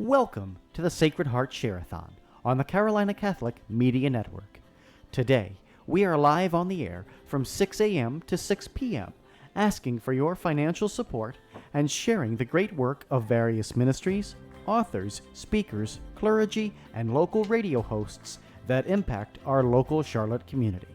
Welcome to the Sacred Heart Share-A-Thon on the Carolina Catholic Media Network. Today, we are live on the air from 6 a.m. to 6 p.m., asking for your financial support and sharing the great work of various ministries, authors, speakers, clergy, and local radio hosts that impact our local Charlotte community.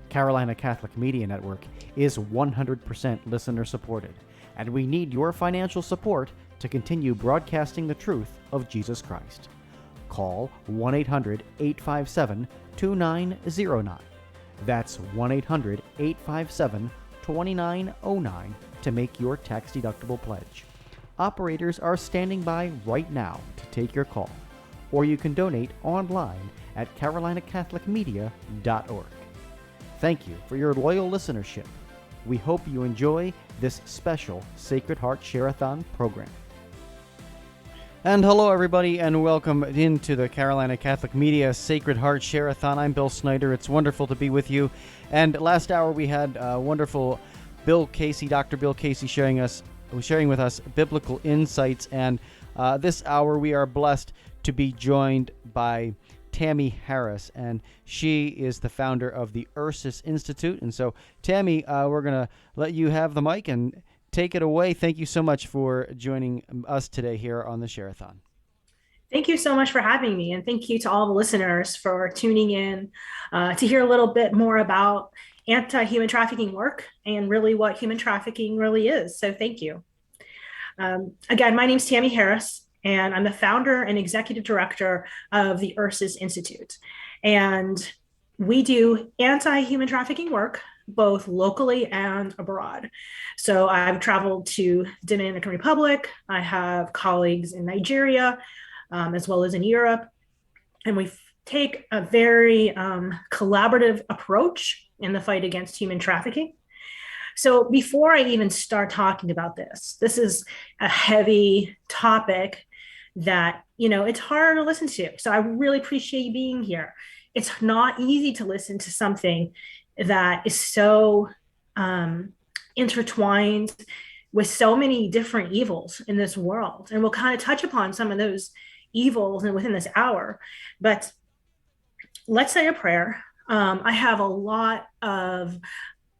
Carolina Catholic Media Network is 100% listener supported, and we need your financial support to continue broadcasting the truth of Jesus Christ. Call 1-800-857-2909. That's 1-800-857-2909 to make your tax-deductible pledge. Operators are standing by right now to take your call, or you can donate online at carolinacatholicmedia.org. Thank you for your loyal listenership. We hope you enjoy this special Sacred Heart Share-A-Thon program. And hello, everybody, and welcome into the Carolina Catholic Media Sacred Heart Share-A-Thon. I'm Bill Snyder. It's wonderful to be with you. And last hour we had wonderful Dr. Bill Casey sharing with us biblical insights. And this hour we are blessed to be joined by Tammy Harris, and she is the founder of the Ursus Institute. And so, Tammy, we're going to let you have the mic and take it away. Thank you so much for joining us today here on the Share-A-Thon. Thank you so much for having me, and thank you to all the listeners for tuning in to hear a little bit more about anti-human trafficking work and really what human trafficking really is. So thank you. Again, my name is Tammy Harris, and I'm the founder and executive director of the Ursus Institute. And we do anti-human trafficking work both locally and abroad. So I've traveled to Dominican Republic. I have colleagues in Nigeria, as well as in Europe. And we take a very collaborative approach in the fight against human trafficking. So before I even start talking about this is a heavy topic that, it's hard to listen to. So I really appreciate you being here. It's not easy to listen to something that is so intertwined with so many different evils in this world. And we'll kind of touch upon some of those evils within this hour. But let's say a prayer. I have a lot of,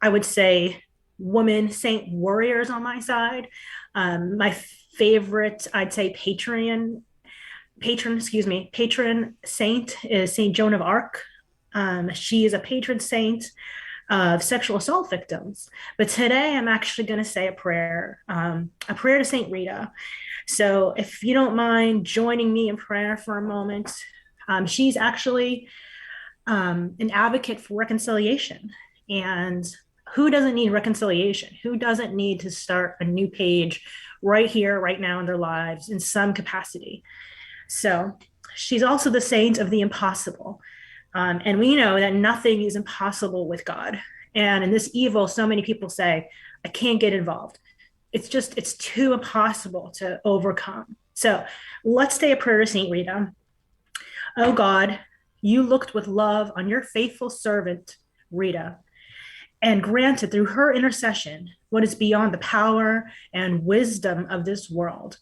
I would say, woman saint warriors on my side. My favorite, I'd say, patron saint is Saint Joan of Arc. She is a patron saint of sexual assault victims. But today I'm actually going to say a prayer to Saint Rita. So if you don't mind joining me in prayer for a moment, she's actually an advocate for reconciliation. And who doesn't need reconciliation? Who doesn't need to start a new page right here, right now in their lives in some capacity? So she's also the saint of the impossible. And we know that nothing is impossible with God. And in this evil, so many people say, I can't get involved. It's too impossible to overcome. So let's say a prayer to Saint Rita. Oh God, you looked with love on your faithful servant, Rita, and granted through her intercession what is beyond the power and wisdom of this world.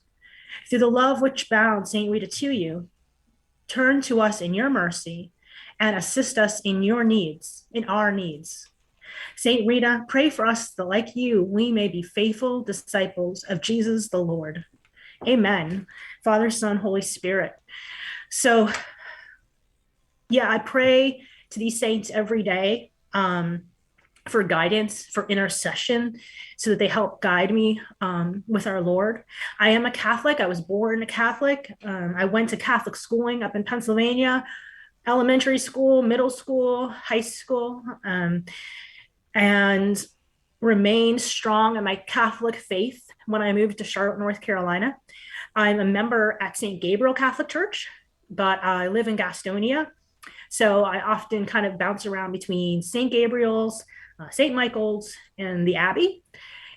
Through the love which bound Saint Rita to you, turn to us in your mercy and assist us in our needs. Saint Rita, pray for us that like you, we may be faithful disciples of Jesus the Lord. Amen. Father, Son, Holy Spirit. So, I pray to these saints every day for guidance, for intercession, so that they help guide me with our Lord. I am a Catholic. I was born a Catholic. I went to Catholic schooling up in Pennsylvania, elementary school, middle school, high school, and remained strong in my Catholic faith when I moved to Charlotte, North Carolina. I'm a member at St. Gabriel Catholic Church, but I live in Gastonia. So I often kind of bounce around between St. Gabriel's, St. Michael's, and the Abbey,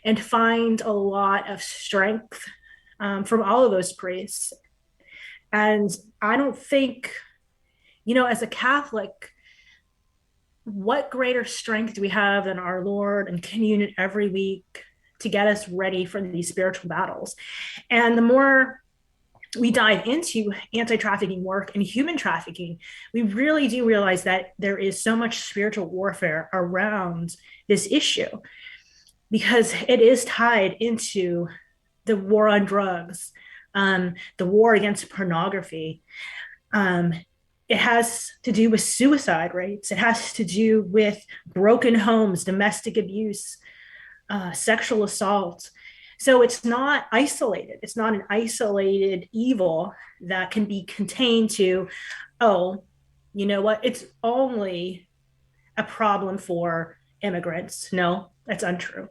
and find a lot of strength from all of those priests. And I don't think, as a Catholic, what greater strength do we have than our Lord and communion every week to get us ready for these spiritual battles? And the more we dive into anti-trafficking work and human trafficking, we really do realize that there is so much spiritual warfare around this issue because it is tied into the war on drugs, the war against pornography. Um, it has to do with suicide rates. It has to do with broken homes, domestic abuse, sexual assault. So it's not isolated. It's not an isolated evil that can be contained to, oh, you know what? It's only a problem for immigrants. No, that's untrue.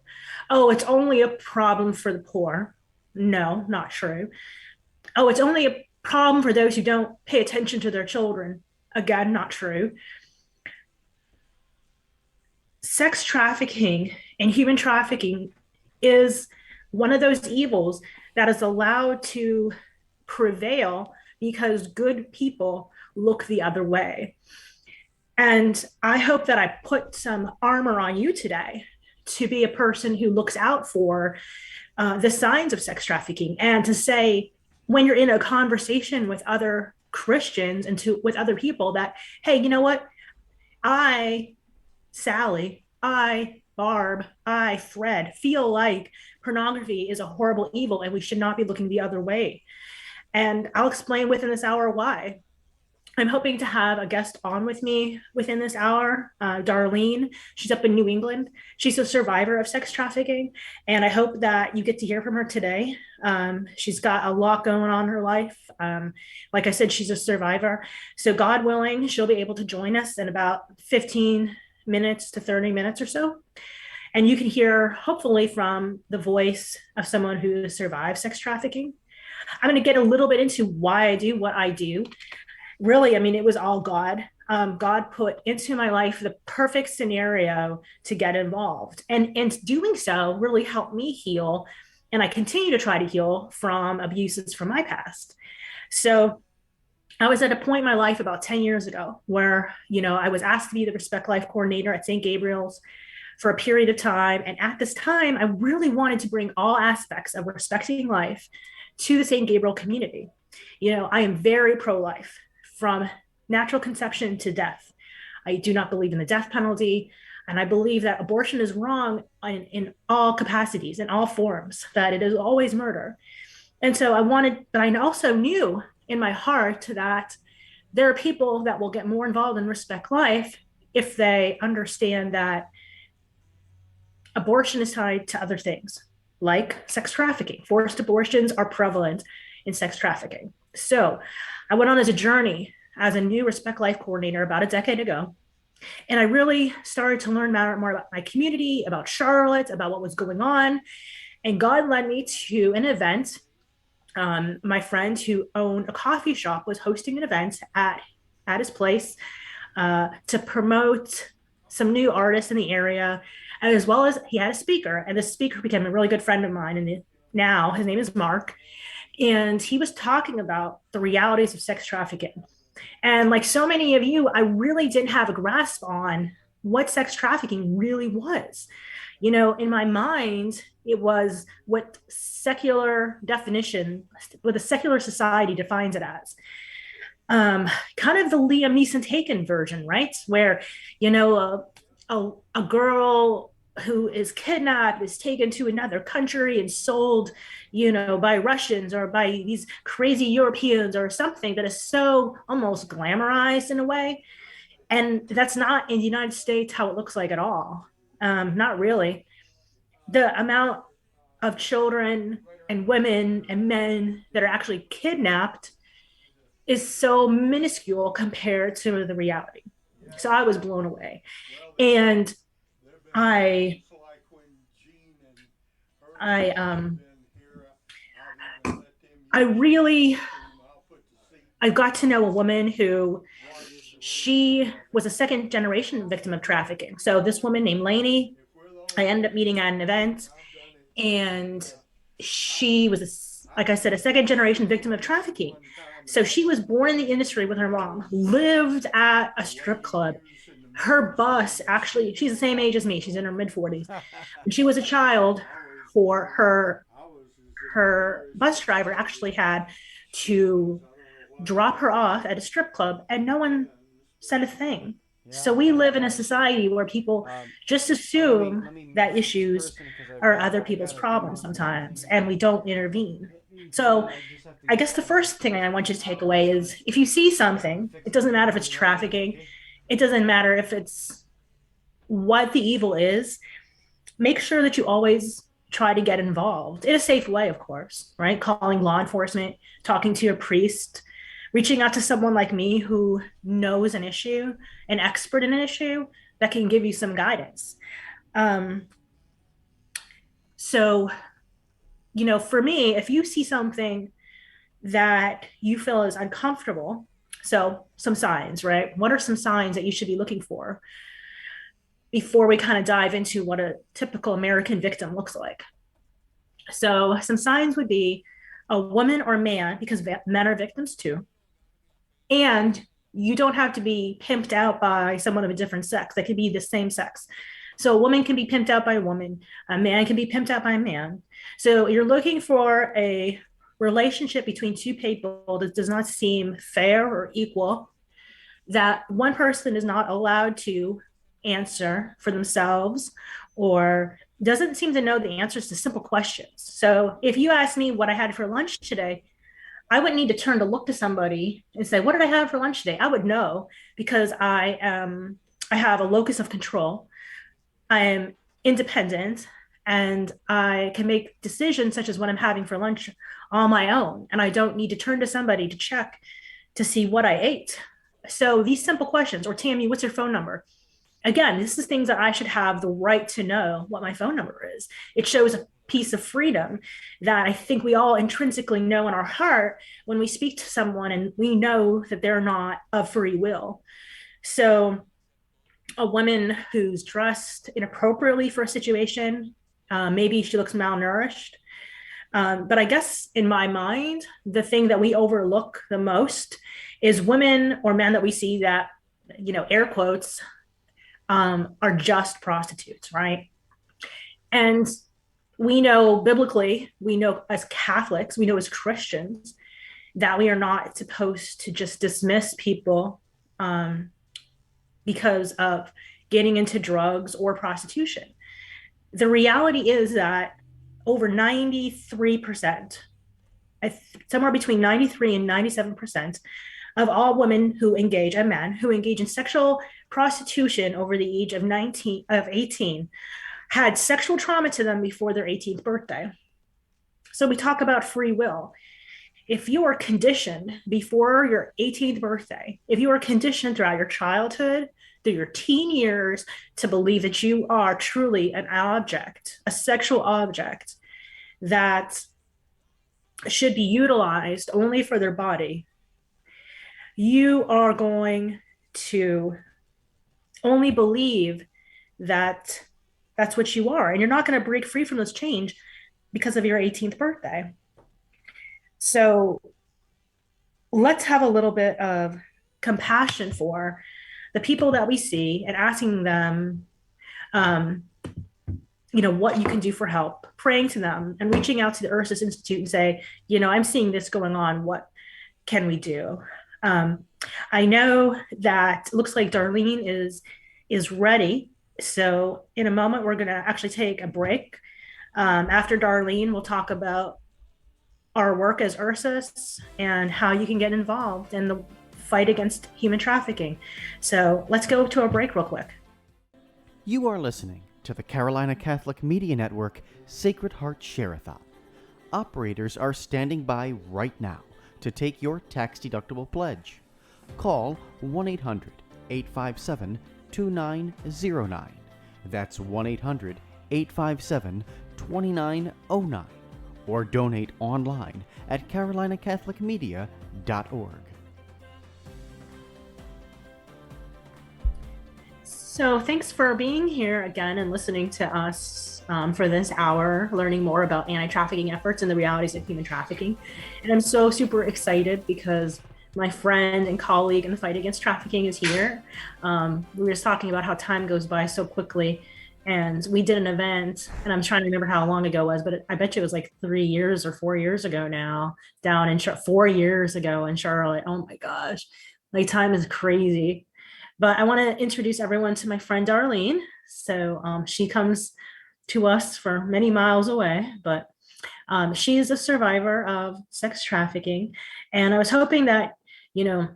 Oh, it's only a problem for the poor. No, not true. Oh, it's only a problem for those who don't pay attention to their children. Again, not true. Sex trafficking and human trafficking is one of those evils that is allowed to prevail because good people look the other way. And I hope that I put some armor on you today to be a person who looks out for the signs of sex trafficking and to say, when you're in a conversation with other Christians and with other people, that, hey, you know what? I, Sally, Barb, Fred, feel like pornography is a horrible evil and we should not be looking the other way. And I'll explain within this hour why. I'm hoping to have a guest on with me within this hour, Darlene. She's up in New England. She's a survivor of sex trafficking, and I hope that you get to hear from her today. She's got a lot going on in her life. Like I said, she's a survivor. So, God willing, she'll be able to join us in about 15 minutes to 30 minutes or so. And you can hear, hopefully, from the voice of someone who survived sex trafficking. I'm going to get a little bit into why I do what I do. Really, I mean, it was all God. God put into my life the perfect scenario to get involved. And doing so really helped me heal. And I continue to try to heal from abuses from my past. So I was at a point in my life about 10 years ago where, I was asked to be the Respect Life coordinator at St. Gabriel's for a period of time. And at this time, I really wanted to bring all aspects of respecting life to the St. Gabriel community. I am very pro-life from natural conception to death. I do not believe in the death penalty. And I believe that abortion is wrong in all capacities, in all forms, that it is always murder. And so but I also knew in my heart that there are people that will get more involved in Respect Life if they understand that abortion is tied to other things, like sex trafficking. Forced abortions are prevalent in sex trafficking. So I went on as a journey as a new Respect Life coordinator about a decade ago. And I really started to learn more about my community, about Charlotte, about what was going on. And God led me to an event. My friend who owned a coffee shop was hosting an event at his place to promote some new artists in the area, as well as he had a speaker. And the speaker became a really good friend of mine. And now his name is Mark. And he was talking about the realities of sex trafficking. And like so many of you, I really didn't have a grasp on what sex trafficking really was. In my mind, it was what a secular society defines it as. Kind of the Liam Neeson Taken version, right? Where, a girl who is kidnapped is taken to another country and sold, by Russians or by these crazy Europeans or something that is so almost glamorized in a way. And that's not in the United States how it looks like at all. Not really. The amount of children and women and men that are actually kidnapped is so minuscule compared to the reality. So I was blown away. And I really I got to know a woman who she was a second generation victim of trafficking. So this woman named Lainey, I ended up meeting at an event, and she was, like I said, a second generation victim of trafficking. So she was born in the industry with her mom, lived at a strip club. Her bus, actually, she's the same age as me. She's in her mid 40s. When she was a child, for her bus driver actually had to drop her off at a strip club and no one said a thing. So we live in a society where people just assume that issues are other people's problems sometimes, and we don't intervene. So I guess the first thing I want you to take away is if you see something, it doesn't matter if it's trafficking, it doesn't matter if it's what the evil is, make sure that you always try to get involved in a safe way, of course, right? Calling law enforcement, talking to your priest, reaching out to someone like me who knows an issue, an expert in an issue that can give you some guidance. Um, so, for me, if you see something that you feel is uncomfortable, so some signs, right? What are some signs that you should be looking for before we kind of dive into what a typical American victim looks like? So, some signs would be a woman or man, because men are victims too. And you don't have to be pimped out by someone of a different sex. That could be the same sex. So a woman can be pimped out by a woman. A man can be pimped out by a man. So you're looking for a relationship between two people that does not seem fair or equal, that one person is not allowed to answer for themselves or doesn't seem to know the answers to simple questions. So if you ask me what I had for lunch today, I wouldn't need to turn to look to somebody and say, "What did I have for lunch today?" I would know because I have a locus of control. I am independent and I can make decisions such as what I'm having for lunch on my own. And I don't need to turn to somebody to check to see what I ate. So these simple questions, or Tammy, what's your phone number? Again, this is things that I should have the right to know what my phone number is. It shows a piece of freedom that I think we all intrinsically know in our heart when we speak to someone and we know that they're not of free will. So a woman who's dressed inappropriately for a situation, maybe she looks malnourished. But I guess in my mind, the thing that we overlook the most is women or men that we see that, air quotes, are just prostitutes, right? And we know biblically, we know as Catholics, we know as Christians that we are not supposed to just dismiss people because of getting into drugs or prostitution. The reality is that over 93%, somewhere between 93 and 97% of all women who engage, and men who engage in sexual prostitution over the age of 18, had sexual trauma to them before their 18th birthday. So we talk about free will. If you are conditioned before your 18th birthday, if you are conditioned throughout your childhood, through your teen years, to believe that you are truly an object, a sexual object that should be utilized only for their body, you are going to only believe that that's what you are. And you're not going to break free from this change because of your 18th birthday. So let's have a little bit of compassion for the people that we see and asking them, what you can do for help, praying to them and reaching out to the Ursus Institute and say, I'm seeing this going on. What can we do? I know that it looks like Darlene is ready. So in a moment, we're going to actually take a break. After Darlene, we'll talk about our work as Ursus and how you can get involved in the fight against human trafficking. So let's go to a break real quick. You are listening to the Carolina Catholic Media Network Sacred Heart Share-A-Thon. Operators are standing by right now to take your tax-deductible pledge. Call 1-800-857-2909. That's 1-800-857-2909. Or donate online at carolinacatholicmedia.org. So thanks for being here again and listening to us for this hour, learning more about anti-trafficking efforts and the realities of human trafficking. And I'm so super excited because my friend and colleague in the fight against trafficking is here. We were just talking about how time goes by so quickly. and we did an event, and I'm trying to remember how long ago it was, but I bet you it was like 3 years or 4 years ago now, down in 4 years ago in Charlotte. Oh my gosh, like time is crazy. But I want to introduce everyone to my friend Darlene. So she comes to us for many miles away, but she is a survivor of sex trafficking. And I was hoping that, you know,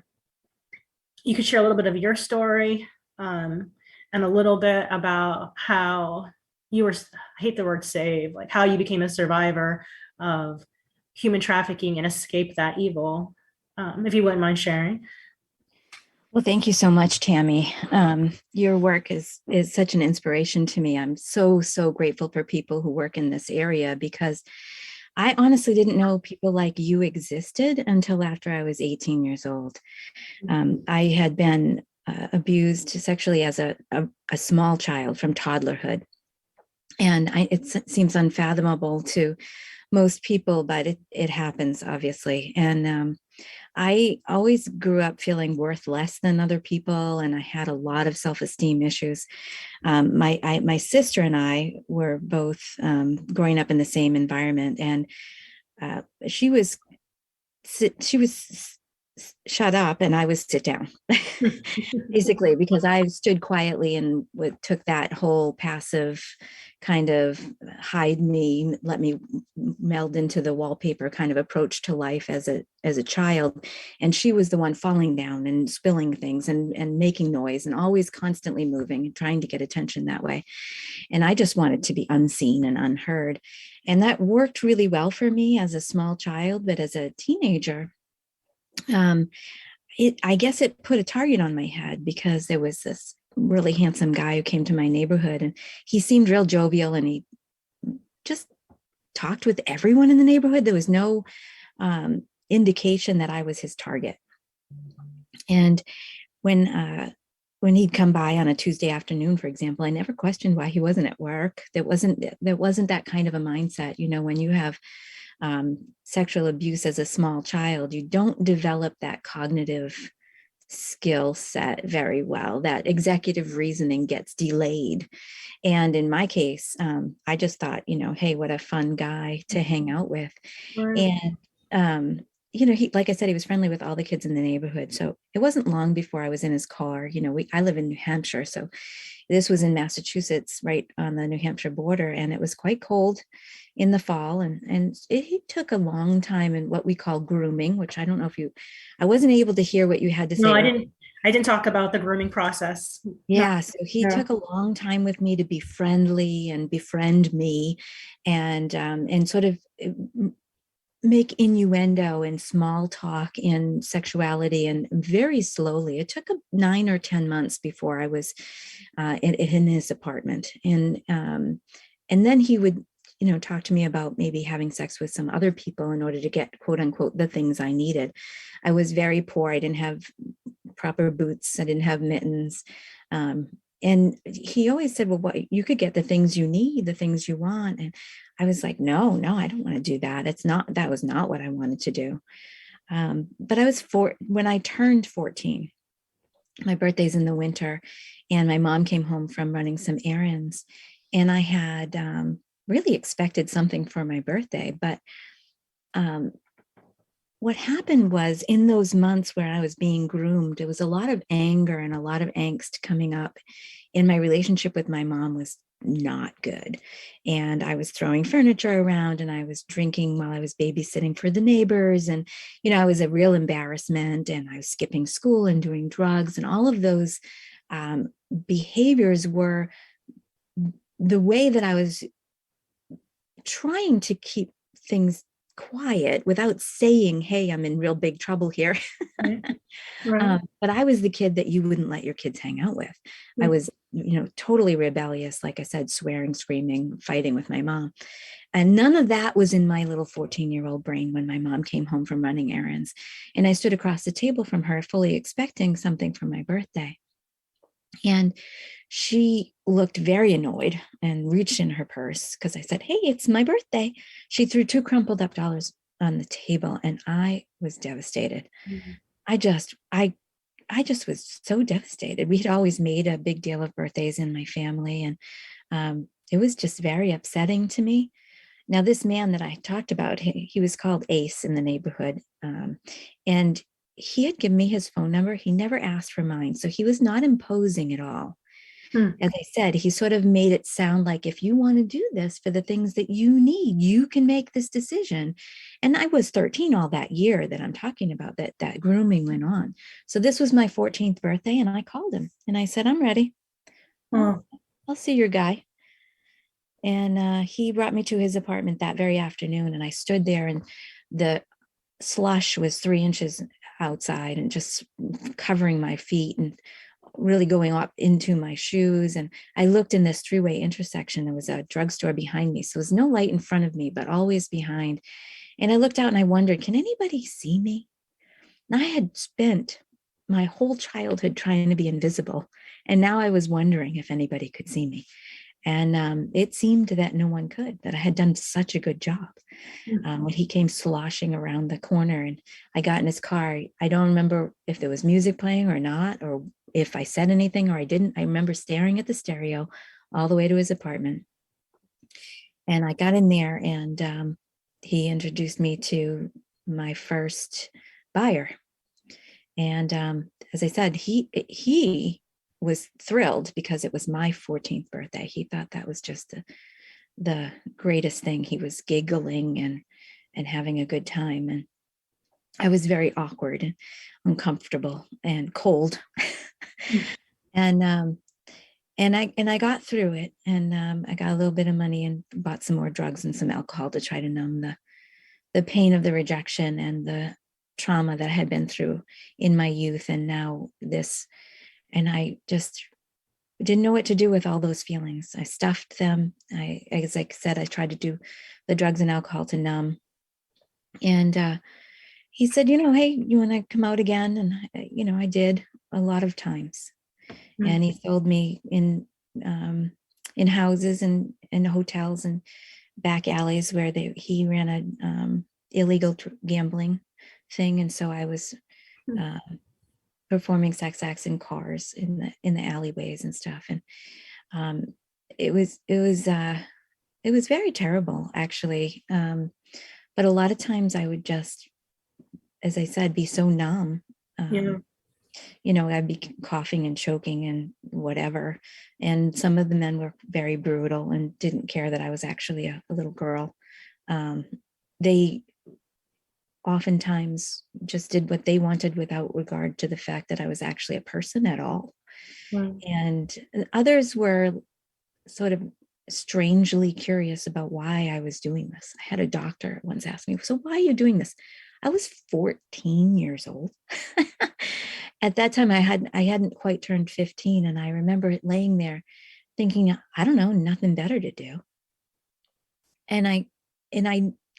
you could share a little bit of your story, and a little bit about how you were, I hate the word save, like how you became a survivor of human trafficking and escaped that evil, if you wouldn't mind sharing. Well, thank you so much, Tammy. Your work is such an inspiration to me. I'm so grateful for people who work in this area because I honestly didn't know people like you existed until after I was 18 years old. I had been abused sexually as a small child from toddlerhood. And it seems unfathomable to most people, but it happens, obviously. And I always grew up feeling worth less than other people, and I had a lot of self-esteem issues. My sister and I were both growing up in the same environment, and she was shut up and I was sit down, basically, because I stood quietly and took that whole passive kind of hide me, let me meld into the wallpaper kind of approach to life as a child. And she was the one falling down and spilling things and making noise and always constantly moving and trying to get attention that way. And I just wanted to be unseen and unheard. And that worked really well for me as a small child, but as a teenager, I guess it put a target on my head because there was this really handsome guy who came to my neighborhood, and he seemed real jovial, and he just talked with everyone in the neighborhood. There was no indication that I was his target. And when he'd come by on a Tuesday afternoon, for example, I never questioned why he wasn't at work. There wasn't that kind of a mindset. When you have sexual abuse as a small child, you don't develop that cognitive skill set very well. That executive reasoning gets delayed. And in my case, I just thought, hey, what a fun guy to hang out with. Right. And, he, like I said, he was friendly with all the kids in the neighborhood. So it wasn't long before I was in his car. I live in New Hampshire. So this was in Massachusetts, right on the New Hampshire border. And it was quite cold in the fall. And it took a long time in what we call grooming, which I don't know I wasn't able to hear what you had to No, say. I didn't talk about the grooming process. No. Yeah, so he No. took a long time with me to be friendly and befriend me, and sort of make innuendo and small talk in sexuality, and very slowly. It took 9 or 10 months before I was in his apartment, and then he would talk to me about maybe having sex with some other people in order to get, quote unquote, the things I needed. I was very poor. I didn't have proper boots. I didn't have mittens. And he always said, well, what, you could get the things you need, the things you want. And I was like, no, I don't want to do that. That was not what I wanted to do. But when I turned 14, my birthday's in the winter, and my mom came home from running some errands, and I had really expected something for my birthday. But what happened was, in those months where I was being groomed, there was a lot of anger and a lot of angst coming up, and my relationship with my mom was not good. And I was throwing furniture around, and I was drinking while I was babysitting for the neighbors. And, I was a real embarrassment, and I was skipping school and doing drugs, and all of those behaviors were the way that I was trying to keep things quiet without saying, hey, I'm in real big trouble here. Right. Right. But I was the kid that you wouldn't let your kids hang out with. I was, totally rebellious, like I said, swearing, screaming, fighting with my mom. And none of that was in my little 14-year-old brain when my mom came home from running errands. And I stood across the table from her, fully expecting something for my birthday. And she looked very annoyed and reached in her purse because I said, hey, it's my birthday. She threw 2 crumpled up dollars on the table, and I was devastated. Mm-hmm. I just was so devastated. We had always made a big deal of birthdays in my family, and it was just very upsetting to me. Now, this man that I talked about, he was called Ace in the neighborhood. And he had given me his phone number. He never asked for mine. So he was not imposing at all. As I said, he sort of made it sound like, if you want to do this for the things that you need, you can make this decision. And I was 13 all that year that I'm talking about, that grooming went on. So this was my 14th birthday, and I called him and I said, I'm ready. I'll see your guy. And he brought me to his apartment that very afternoon. And I stood there, and the slush was 3 inches outside and just covering my feet and really going up into my shoes. And I looked in this three-way intersection. There was a drugstore behind me. So there was no light in front of me, but always behind. And I looked out and I wondered, can anybody see me? And I had spent my whole childhood trying to be invisible. And now I was wondering if anybody could see me. And it seemed that no one could, that I had done such a good job. When he came sloshing around the corner and I got in his car, I don't remember if there was music playing or not, or if I said anything or I didn't. I remember staring at the stereo all the way to his apartment. And I got in there, and he introduced me to my first buyer. And as I said, he was thrilled because it was my 14th birthday. He thought that was just the greatest thing. He was giggling and having a good time. And I was very awkward and uncomfortable and cold. And I got through it, and I got a little bit of money and bought some more drugs and some alcohol to try to numb the pain of the rejection and the trauma that I had been through in my youth. And now this, and I just didn't know what to do with all those feelings. I stuffed them. As I said, I tried to do the drugs and alcohol to numb. And he said, hey, you want to come out again? And, I did a lot of times. And he sold me in houses and in hotels and back alleys where he ran a illegal gambling thing. And so I was performing sex acts in cars in the alleyways and stuff. And it was very terrible, actually. But a lot of times I would just, as I said, be so numb. I'd be coughing and choking and whatever. And some of the men were very brutal and didn't care that I was actually a little girl. They oftentimes just did what they wanted without regard to the fact that I was actually a person at all. And others were sort of strangely curious about why I was doing this. I had a doctor once ask me, so why are you doing this? I was 14 years old. At that time, I hadn't quite turned 15. And I remember laying there thinking, I don't know, nothing better to do. And I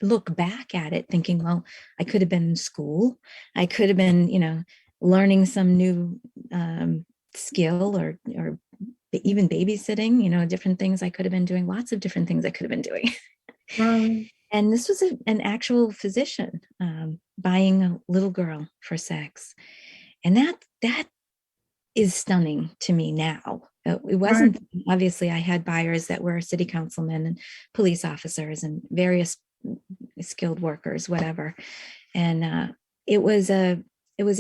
look back at it thinking, well, I could have been in school. I could have been, learning some new skill or even babysitting, different things I could have been doing, lots of different things I could have been doing. And this was an actual physician buying a little girl for sex. And that is stunning to me now. It wasn't, obviously I had buyers that were city councilmen and police officers and various skilled workers, whatever. And it was a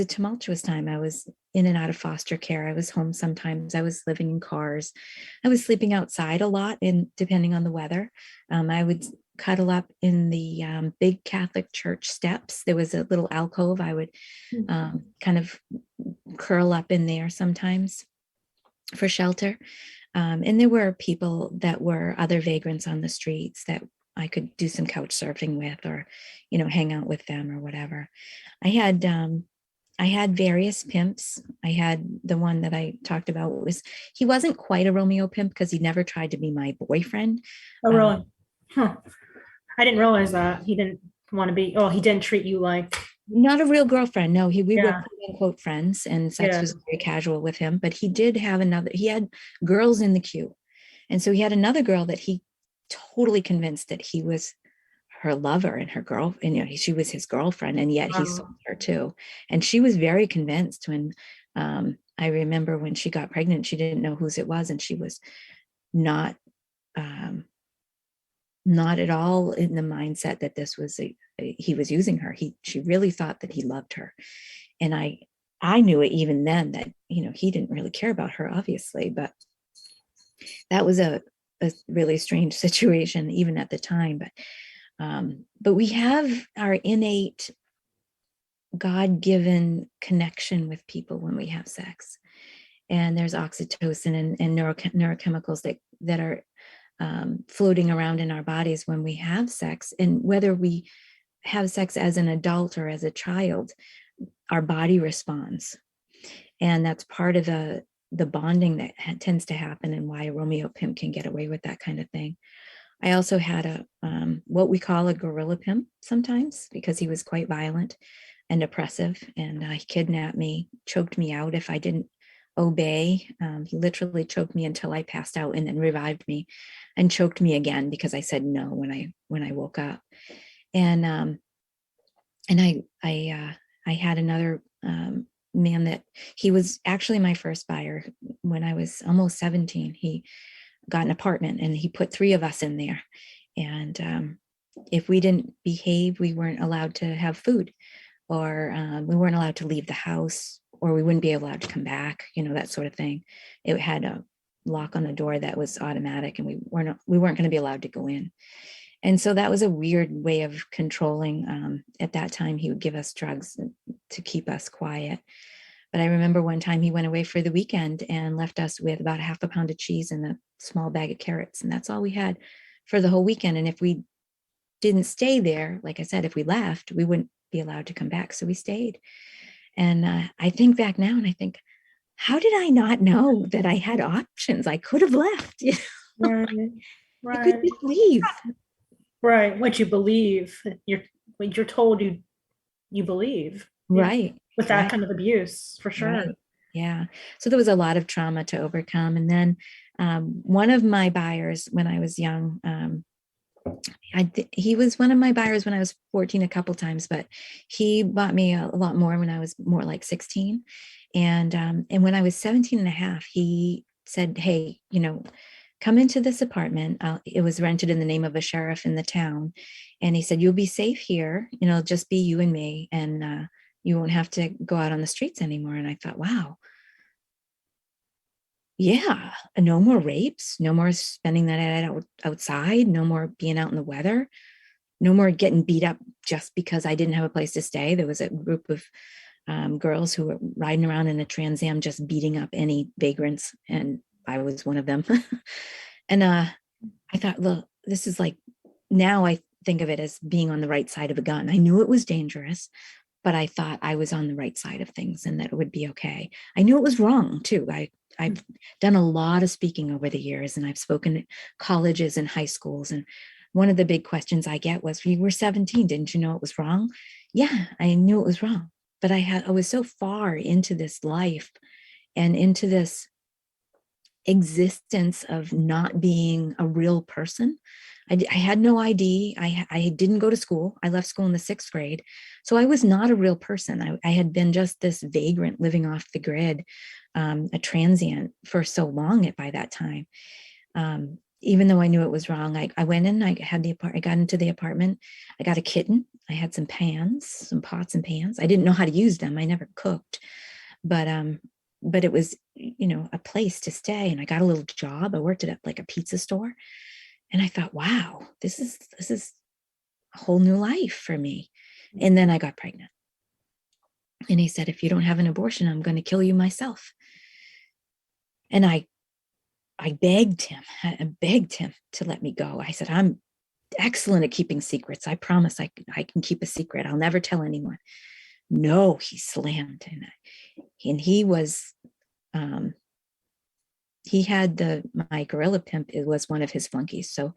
tumultuous time. I was in and out of foster care. I was home sometimes. I was living in cars. I was sleeping outside a lot, and depending on the weather. I would cuddle up in the big Catholic church steps. There was a little alcove. I would kind of curl up in there sometimes for shelter. And there were people that were other vagrants on the streets that I could do some couch surfing with, or, hang out with them or whatever. I had various pimps. I had the one that I talked about he wasn't quite a Romeo pimp because he never tried to be my boyfriend. Oh, really? I didn't realize that. He didn't want to be, he didn't treat you like. Not a real girlfriend. No, we were quote unquote friends, and sex was very casual with him, but he did have he had girls in the queue. And so he had another girl that he totally convinced that he was her lover and her girl, and she was his girlfriend, and yet he sold her too. And she was very convinced. When I remember when she got pregnant, she didn't know whose it was, and she was not not at all in the mindset that this was he was using her. She really thought that he loved her. And I knew it even then that, he didn't really care about her, obviously, but that was a really strange situation, even at the time. But we have our innate God-given connection with people when we have sex. And there's oxytocin and neurochemicals that are floating around in our bodies when we have sex. And whether we have sex as an adult or as a child, our body responds. And that's part of the bonding that tends to happen, and why a Romeo pimp can get away with that kind of thing. I also had what we call a gorilla pimp sometimes, because he was quite violent and oppressive, and he kidnapped me, choked me out if I didn't obey. He literally choked me until I passed out, and then revived me and choked me again because I said no when I woke up. And I had another man that he was actually my first buyer when I was almost 17. He got an apartment and he put 3 of us in there. And if we didn't behave, we weren't allowed to have food, or we weren't allowed to leave the house, or we wouldn't be allowed to come back, that sort of thing. It had a lock on the door that was automatic, and we weren't going to be allowed to go in. And so that was a weird way of controlling. At that time, he would give us drugs to keep us quiet. But I remember one time he went away for the weekend and left us with about half a pound of cheese and a small bag of carrots. And that's all we had for the whole weekend. And if we didn't stay there, like I said, if we left, we wouldn't be allowed to come back. So we stayed. And I think back now and I think, how did I not know that I had options? I could have left. Right. I could just leave. Right. What you believe, you're told you believe. Right. With that kind of abuse, for sure. Right. Yeah. So there was a lot of trauma to overcome. And then one of my buyers when I was young, he was one of my buyers when I was 14 a couple times, but he bought me a lot more when I was more like 16. And when I was 17 and a half, he said, hey, come into this apartment. It was rented in the name of a sheriff in the town. And he said, you'll be safe here. Just be you and me. And you won't have to go out on the streets anymore. And I thought, wow. Yeah, no more rapes, no more spending the night outside, no more being out in the weather, no more getting beat up just because I didn't have a place to stay. There was a group of girls who were riding around in a Trans Am just beating up any vagrants, and I was one of them. And I thought, look, this is like, now I think of it as being on the right side of a gun. I knew it was dangerous, but I thought I was on the right side of things and that it would be okay. I knew it was wrong too. I've done a lot of speaking over the years, and I've spoken at colleges and high schools. And one of the big questions I get was, you were 17, didn't you know it was wrong? Yeah, I knew it was wrong, but I was so far into this life and into this existence of not being a real person. I had no ID. I didn't go to school. I left school in the 6th grade. So I was not a real person. I had been just this vagrant living off the grid, a transient for so long by that time. Even though I knew it was wrong, I went in, I got into the apartment. I got a kitten. I had some pans, some pots and pans. I didn't know how to use them. I never cooked, but it was, a place to stay. And I got a little job. I worked at like a pizza store. And I thought, wow, this is a whole new life for me. And then I got pregnant. And he said, if you don't have an abortion, I'm going to kill you myself. And I begged him to let me go. I said, I'm excellent at keeping secrets. I promise I can keep a secret. I'll never tell anyone. No, he slammed. And he was, he had my gorilla pimp, it was one of his flunkies. So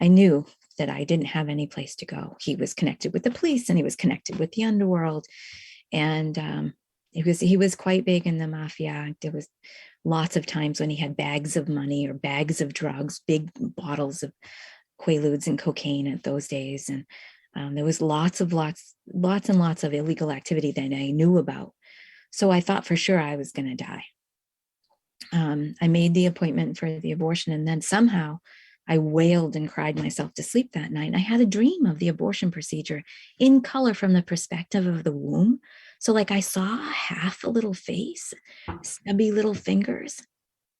I knew that I didn't have any place to go. He was connected with the police and he was connected with the underworld. And he was quite big in the mafia. There was lots of times when he had bags of money or bags of drugs, big bottles of Quaaludes and cocaine at those days. And there was lots and lots of illegal activity that I knew about. So I thought for sure I was going to die. I made the appointment for the abortion, and then somehow I wailed and cried myself to sleep that night. I had a dream of the abortion procedure in color from the perspective of the womb. So like I saw half a little face, stubby little fingers,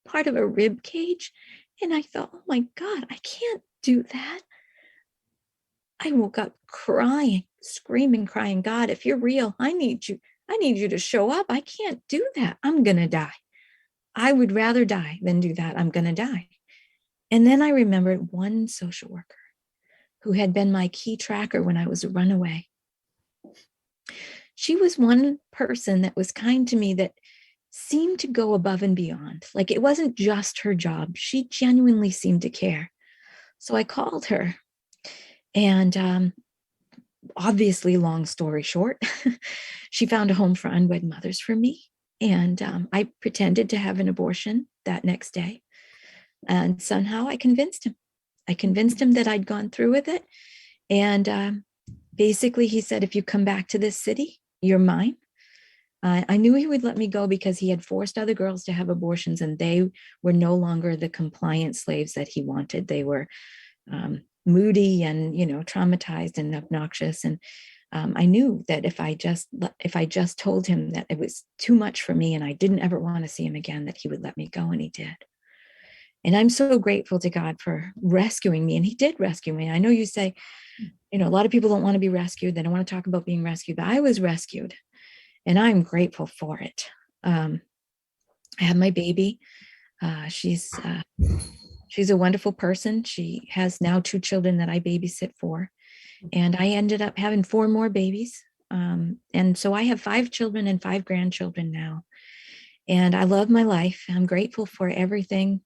part of a rib cage. And I thought, oh my God, I can't do that. I woke up crying, screaming, crying, God, if you're real, I need you. I need you to show up. I can't do that. I'm going to die. I would rather die than do that. I'm going to die. And then I remembered one social worker who had been my key tracker when I was a runaway. She was one person that was kind to me, that seemed to go above and beyond. Like it wasn't just her job. She genuinely seemed to care. So I called her, and obviously, long story short, she found a home for unwed mothers for me. And I pretended to have an abortion that next day. And somehow I convinced him. I convinced him that I'd gone through with it. And basically he said, if you come back to this city, you're mine. I knew he would let me go because he had forced other girls to have abortions, and they were no longer the compliant slaves that he wanted. They were moody and, traumatized and obnoxious. And I knew that if I just told him that it was too much for me and I didn't ever want to see him again, that he would let me go, and he did. And I'm so grateful to God for rescuing me. And he did rescue me. I know you say, a lot of people don't want to be rescued. They don't want to talk about being rescued, but I was rescued, and I'm grateful for it. I have my baby. She's a wonderful person. She has now 2 children that I babysit for. And I ended up having 4 more babies. And so I have 5 children and 5 grandchildren now. And I love my life. I'm grateful for everything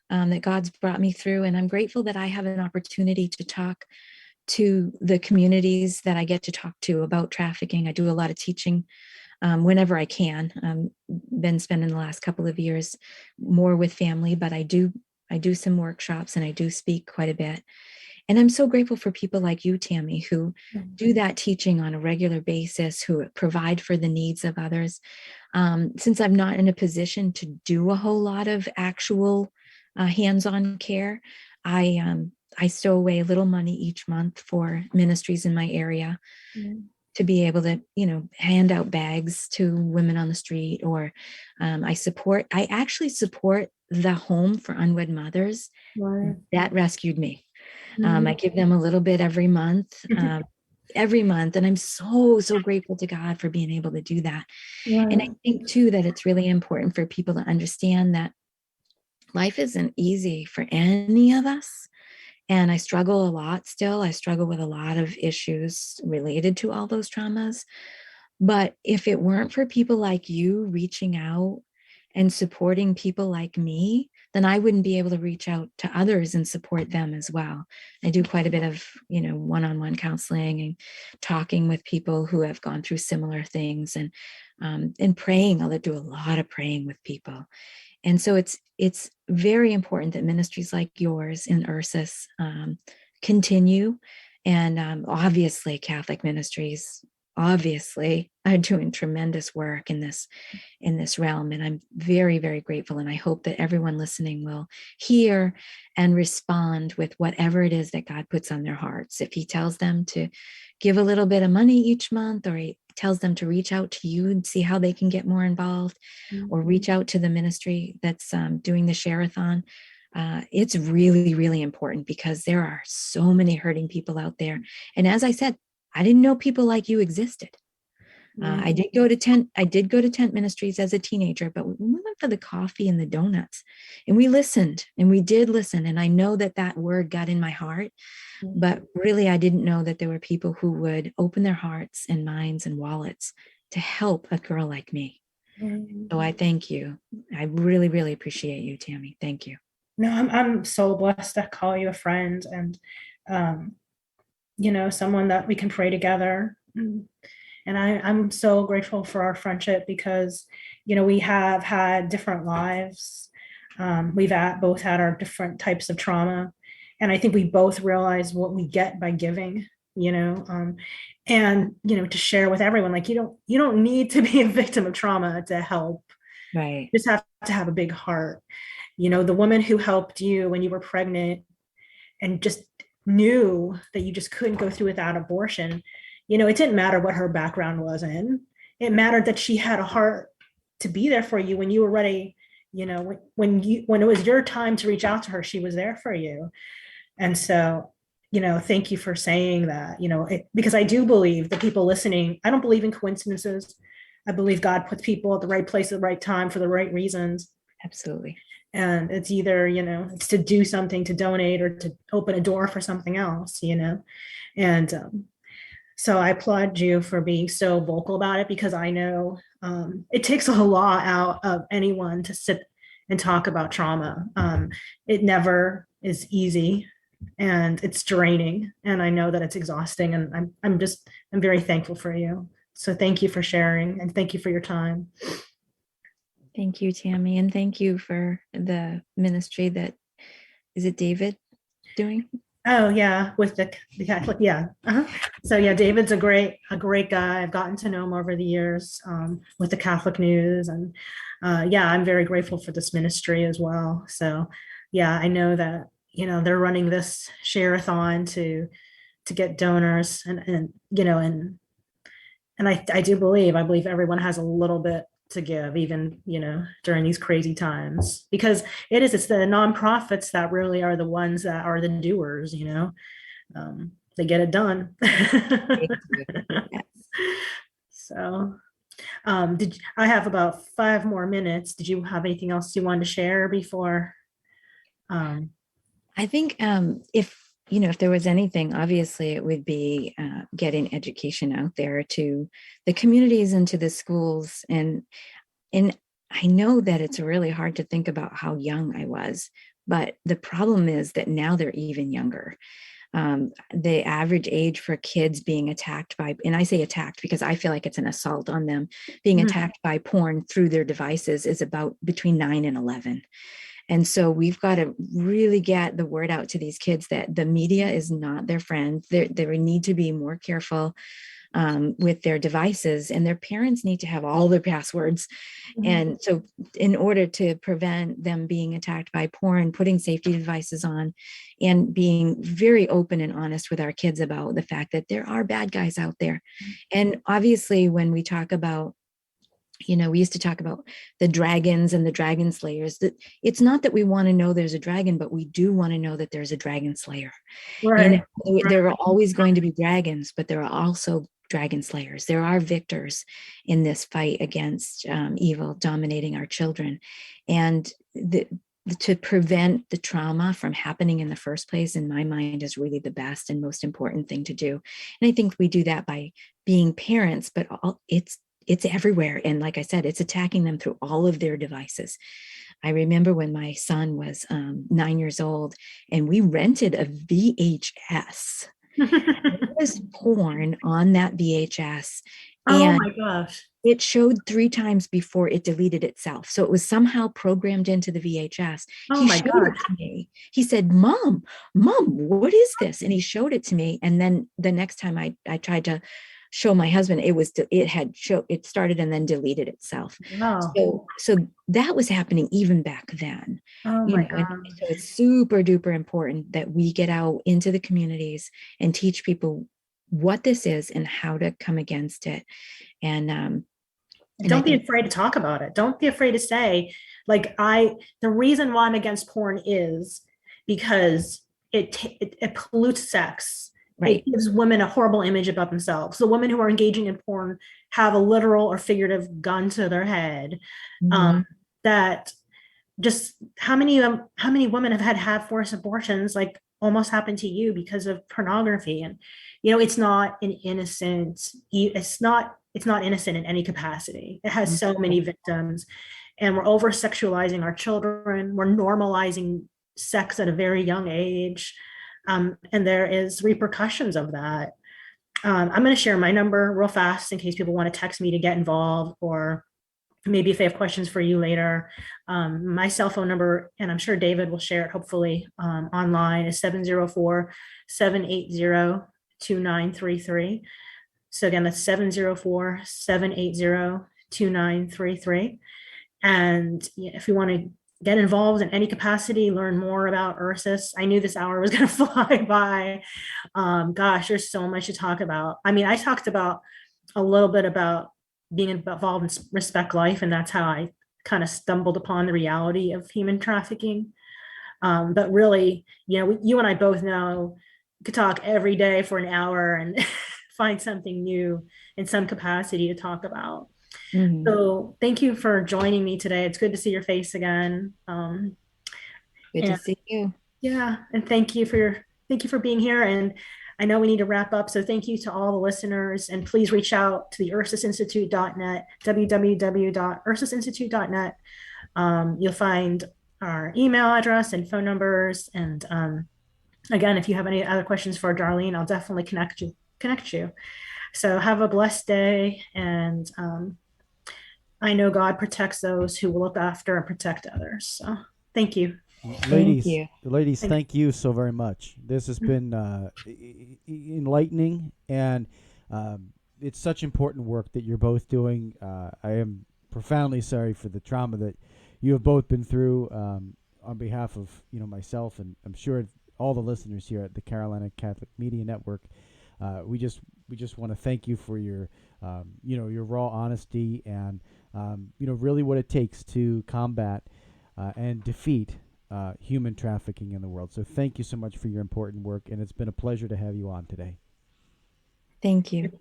that God's brought me through. And I'm grateful that I have an opportunity to talk to the communities that I get to talk to about trafficking. I do a lot of teaching whenever I can. Been spending the last couple of years more with family, but I do some workshops and I do speak quite a bit. And I'm so grateful for people like you, Tammy, who do that teaching on a regular basis, who provide for the needs of others. Since I'm not in a position to do a whole lot of actual hands-on care, I stow away a little money each month for ministries in my area to be able to, hand out bags to women on the street, or I actually support the home for unwed mothers that rescued me. I give them a little bit every month, and I'm so grateful to God for being able to do that. And I think too that it's really important for people to understand that life isn't easy for any of us. And I struggle a lot still. I struggle with a lot of issues related to all those traumas. But if it weren't for people like you reaching out and supporting people like me, then I wouldn't be able to reach out to others and support them as well. I do quite a bit of, one-on-one counseling and talking with people who have gone through similar things, and praying. I'll do a lot of praying with people. And so it's very important that ministries like yours in Ursus continue. And obviously Catholic ministries obviously are doing tremendous work in this realm. And I'm very, very grateful. And I hope that everyone listening will hear and respond with whatever it is that God puts on their hearts. If he tells them to give a little bit of money each month, or he tells them to reach out to you and see how they can get more involved, or reach out to the ministry that's doing the Share-A-Thon. It's really, really important, because there are so many hurting people out there. And as I said, I didn't know people like you existed. I did go to tent ministries as a teenager, but we went for the coffee and the donuts, and we listened, and we did listen. And I know that word got in my heart, but really I didn't know that there were people who would open their hearts and minds and wallets to help a girl like me. So I thank you. I really, really appreciate you, Tammy. Thank you. No, I'm so blessed to call you a friend, and someone that we can pray together. And I'm so grateful for our friendship, because we have had different lives. We've both had our different types of trauma, and I think we both realize what we get by giving. And to share with everyone, like you don't need to be a victim of trauma to help. Right. You just have to have a big heart. The woman who helped you when you were pregnant, and just knew that you just couldn't go through without abortion, it didn't matter what her background was in. It mattered that she had a heart to be there for you when you were ready. When it was your time to reach out to her, she was there for you. And so, thank you for saying that, because I do believe the people listening, I don't believe in coincidences. I believe God puts people at the right place at the right time for the right reasons. Absolutely. And it's either, it's to do something, to donate, or to open a door for something else, and so I applaud you for being so vocal about it, because I know it takes a lot out of anyone to sit and talk about trauma. It never is easy, and it's draining, and I know that it's exhausting, and I'm very thankful for you. So thank you for sharing, and thank you for your time. Thank you, Tammy. And thank you for the ministry that, is it David doing? Oh yeah, with the Catholic, yeah. So yeah, David's a great guy. I've gotten to know him over the years with the Catholic News, and yeah, I'm very grateful for this ministry as well. So yeah, I know that they're running this Share-A-Thon to get donors, and I do believe everyone has a little bit to give, even during these crazy times, because it's the nonprofits that really are the ones that are the doers. They get it done. So I have about 5 more minutes. Did you have anything else you wanted to share before? I think if there was anything, obviously it would be getting education out there to the communities and to the schools. And I know that it's really hard to think about how young I was, but the problem is that now they're even younger. The average age for kids being attacked by, and I say attacked because I feel like it's an assault on them, being attacked by porn through their devices is about between 9 and 11. And so we've got to really get the word out to these kids that the media is not their friend. They need to be more careful with their devices, and their parents need to have all their passwords. And so in order to prevent them being attacked by porn, putting safety devices on and being very open and honest with our kids about the fact that there are bad guys out there. And obviously when we talk about, we used to talk about the dragons and the dragon slayers, that it's not that we want to know there's a dragon, but we do want to know that there's a dragon slayer. Right. There are always going to be dragons, but there are also dragon slayers. There are victors in this fight against evil dominating our children. And to prevent the trauma from happening in the first place, in my mind, is really the best and most important thing to do. And I think we do that by being parents, but it's everywhere. And like I said, it's attacking them through all of their devices. I remember when my son was 9 years old and we rented a VHS. There was porn on that VHS. Oh my gosh. It showed 3 times before it deleted itself. So it was somehow programmed into the VHS. Oh my showed it to me. He said, Mom, what is this? And he showed it to me. And then the next time I tried to show my husband, it started and then deleted itself. Wow. So that was happening even back then. Oh my God. So it's super duper important that we get out into the communities and teach people what this is and how to come against it. And don't be afraid to talk about it. Don't be afraid to say, the reason why I'm against porn is because it pollutes sex. Right. It gives women a horrible image about themselves. The women who are engaging in porn have a literal or figurative gun to their head. That just how many women have had forced abortions, like almost happened to you because of pornography. And it's not an innocent. It's not innocent in any capacity. It has so many victims, and we're over sexualizing our children. We're normalizing sex at a very young age. And there is repercussions of that. I'm going to share my number real fast in case people want to text me to get involved, or maybe if they have questions for you later. My cell phone number, and I'm sure David will share it hopefully online, is 704-780-2933. So again, that's 704-780-2933. And if you want to get involved in any capacity, learn more about Ursus. I knew this hour was going to fly by. Gosh, there's so much to talk about. I mean, I talked about a little bit about being involved in Respect Life, and that's how I kind of stumbled upon the reality of human trafficking. But really, you and I both know we could talk every day for an hour and find something new in some capacity to talk about. Mhm. So thank you for joining me today. It's good to see your face again. Good to And see you. yeah, and thank you for being here. And I know we need to wrap up, so thank you to all the listeners. And please reach out to the ursusinstitute.net, www.ursusinstitute.net. You'll find our email address and phone numbers. And again, if you have any other questions for Darlene, I'll definitely connect you. So have a blessed day, and I know God protects those who will look after and protect others. So thank you. Thank Ladies, you. ladies, Thanks. thank you so very much. This has been enlightening, and it's such important work that you're both doing. I am profoundly sorry for the trauma that you have both been through. On behalf of myself, and I'm sure all the listeners here at the Carolina Catholic Media Network, we just want to thank you for your your raw honesty and really what it takes to combat and defeat human trafficking in the world. So thank you so much for your important work, and it's been a pleasure to have you on today. Thank you.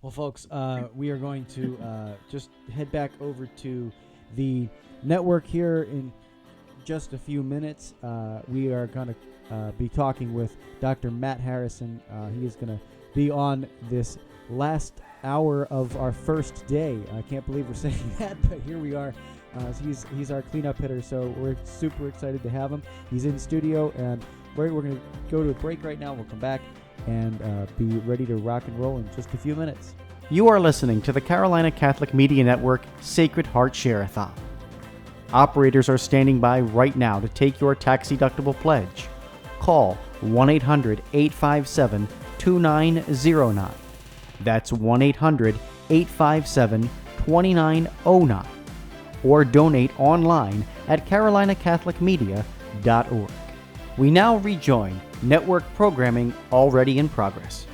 Well, folks, we are going to just head back over to the network here in just a few minutes. We are going to be talking with Dr. Matt Harrison. He is going to be on this last hour of our first day. I can't believe we're saying that, but here we are. He's our cleanup hitter, so we're super excited to have him. He's in studio, and we're going to go to a break right now. We'll come back and be ready to rock and roll in just a few minutes. You are listening to the Carolina Catholic Media Network Sacred Heart Share-A-Thon. Operators are standing by right now to take your tax-deductible pledge. Call 1-800-857-2909. That's 1-800-857-2909. Or donate online at carolinacatholicmedia.org. We now rejoin network programming already in progress.